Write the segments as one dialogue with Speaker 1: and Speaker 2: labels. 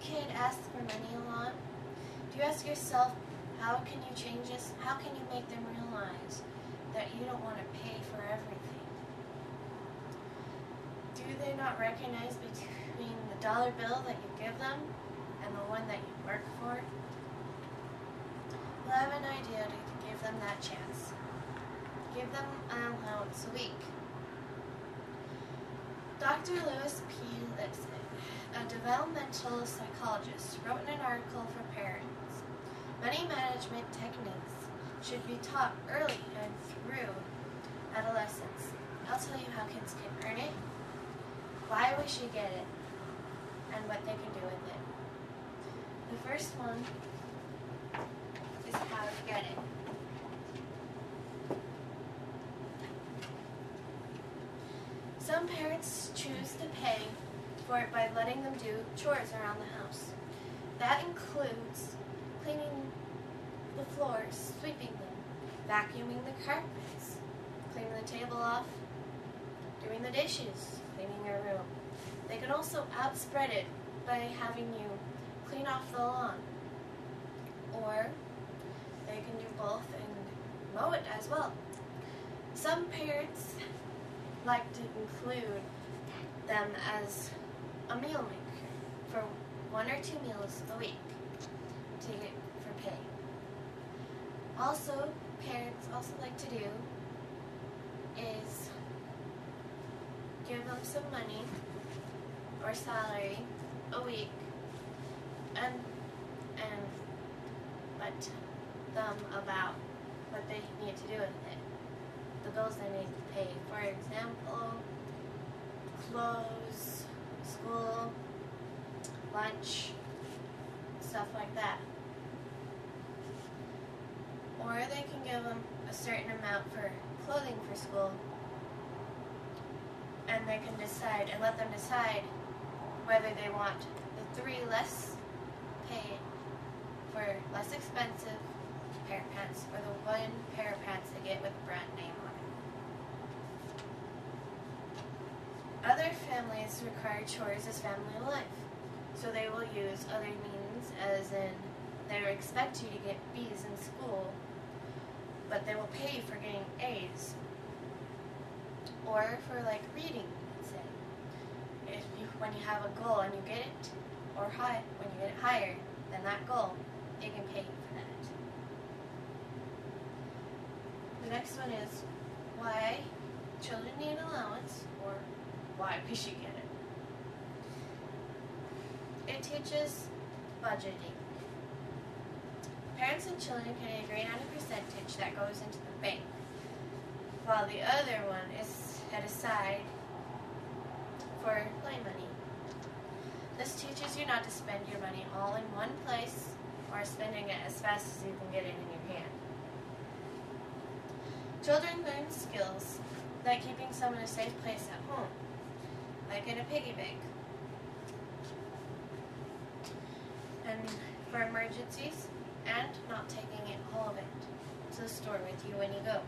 Speaker 1: kid asks for money a lot, do you ask yourself, how can you change this? How can you make them realize that you don't want to pay for everything? Do they not recognize between the dollar bill that you give them and the one that you work for? Well, I have an idea to give them that chance. Give them an allowance a week. Dr. Lewis P. Lipson, a developmental psychologist, wrote in an article for parents, money management techniques should be taught early and through adolescence. I'll tell you how kids can earn it, why we should get it, and what they can do with it. The first one is how to get it. Some parents choose to pay for it by letting them do chores around the house. That includes cleaning the floors, sweeping them, vacuuming the carpets, cleaning the table off, doing the dishes, cleaning your room. They can also outspread it by having you clean off the lawn. Or they can do both and mow it as well. Some parents like to include them as a meal maker for 1 or 2 meals a week to get for pay. Also, parents also like to do is give them some money or salary a week and let them about what they need to do with it. The bills they need to pay. For example, clothes, school, lunch, stuff like that. Or they can give them a certain amount for clothing for school, and they can decide and let them decide whether they want the 3 less paid for less expensive pair of pants or the 1 pair of pants they get with a brand name on it. Other families require chores as family life, so they will use other means, as in they will expect you to get B's in school, but they will pay for getting A's. Or for like reading, say. When you have a goal and you get it, or when you get it higher than that goal, they can pay you for that. The next one is why children need an allowance, or why we should get it. It teaches budgeting. Parents and children can agree on a percentage that goes into the bank, while the other one is set aside for play money. This teaches you not to spend your money all in one place or spending it as fast as you can get it in your hand. Children learn skills like keeping some in a safe place at home, like in a piggy bank, and for emergencies, and not taking all of it to the store with you when you go.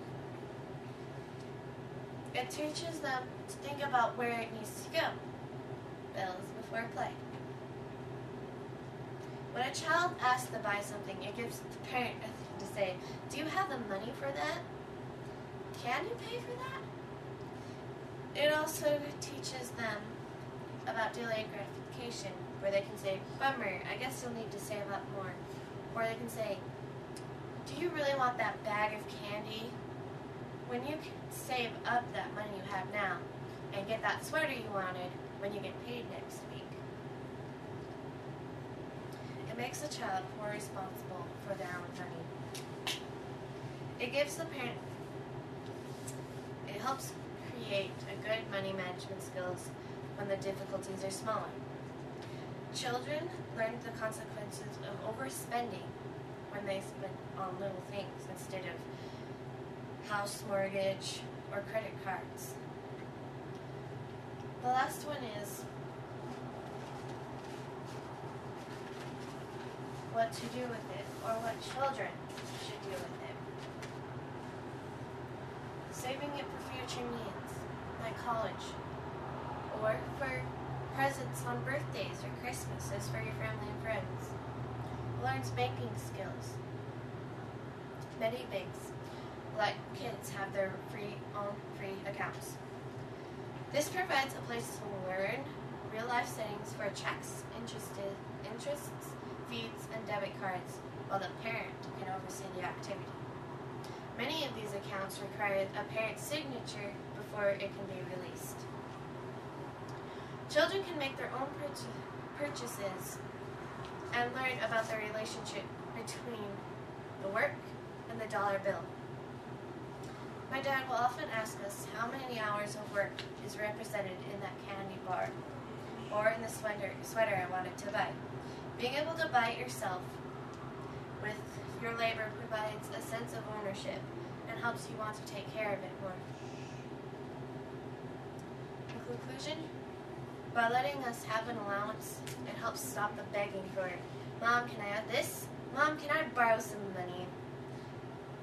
Speaker 1: It teaches them to think about where it needs to go. Bills before play. When a child asks to buy something, it gives the parent a thing to say, do you have the money for that? Can you pay for that? It also teaches them about delayed gratification, where they can say, bummer, I guess you'll need to save up more. Or they can say, do you really want that bag of candy? When you can save up that money you have now and get that sweater you wanted when you get paid next week. It makes the child more responsible for their own money. It gives the parent, it helps create a good money management skills when the difficulties are smaller. Children learn the consequences of overspending when they spend on little things instead of house mortgage or credit cards. The last one is what to do with it, or what children should do with it. Saving it for future needs, like college, or for presents on birthdays or Christmases for your family and friends. Learns banking skills. Many banks let kids have their own free accounts. This provides a place to learn real-life settings for checks, interests, fees, and debit cards, while the parent can oversee the activity. Many of these accounts require a parent's signature before it can be released. Children can make their own purchases and learn about the relationship between the work and the dollar bill. My dad will often ask us how many hours of work is represented in that candy bar or in the sweater I wanted to buy. Being able to buy it yourself with your labor provides a sense of ownership and helps you want to take care of it more. In conclusion, by letting us have an allowance, it helps stop the begging for, "Mom, can I have this? Mom, can I borrow some money?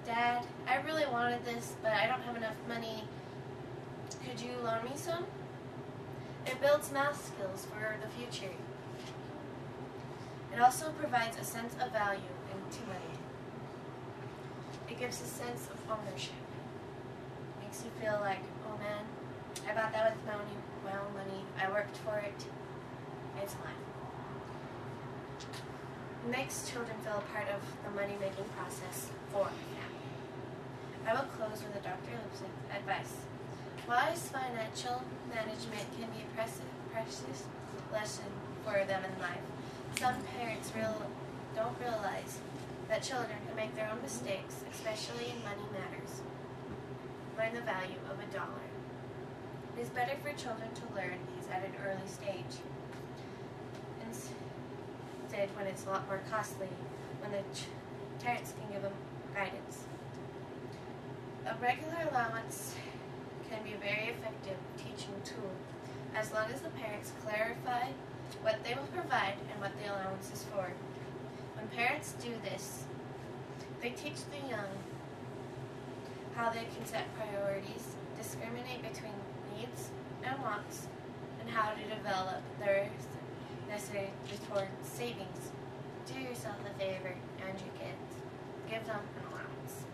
Speaker 1: Dad, I really wanted this, but I don't have enough money. Could you loan me some?" It builds math skills for the future. It also provides a sense of value into money. It gives a sense of ownership. It makes you feel like, oh man, I bought that with my own money. I worked for it. It's mine. It makes children feel a part of the money-making process for the family. I will close with a Dr. Lipson's advice. Wise financial management can be a precious lesson for them in life. Some parents don't realize that children can make their own mistakes, especially in money matters. Learn the value of $1. It is better for children to learn these at an early stage. Instead, when it's a lot more costly, when the parents can give them guidance. A regular allowance can be a very effective teaching tool as long as the parents clarify what they will provide and what the allowance is for. When parents do this, they teach the young how they can set priorities, discriminate between needs and wants, and how to develop their necessary toward savings. Do yourself a favor and your kids. Give them an allowance.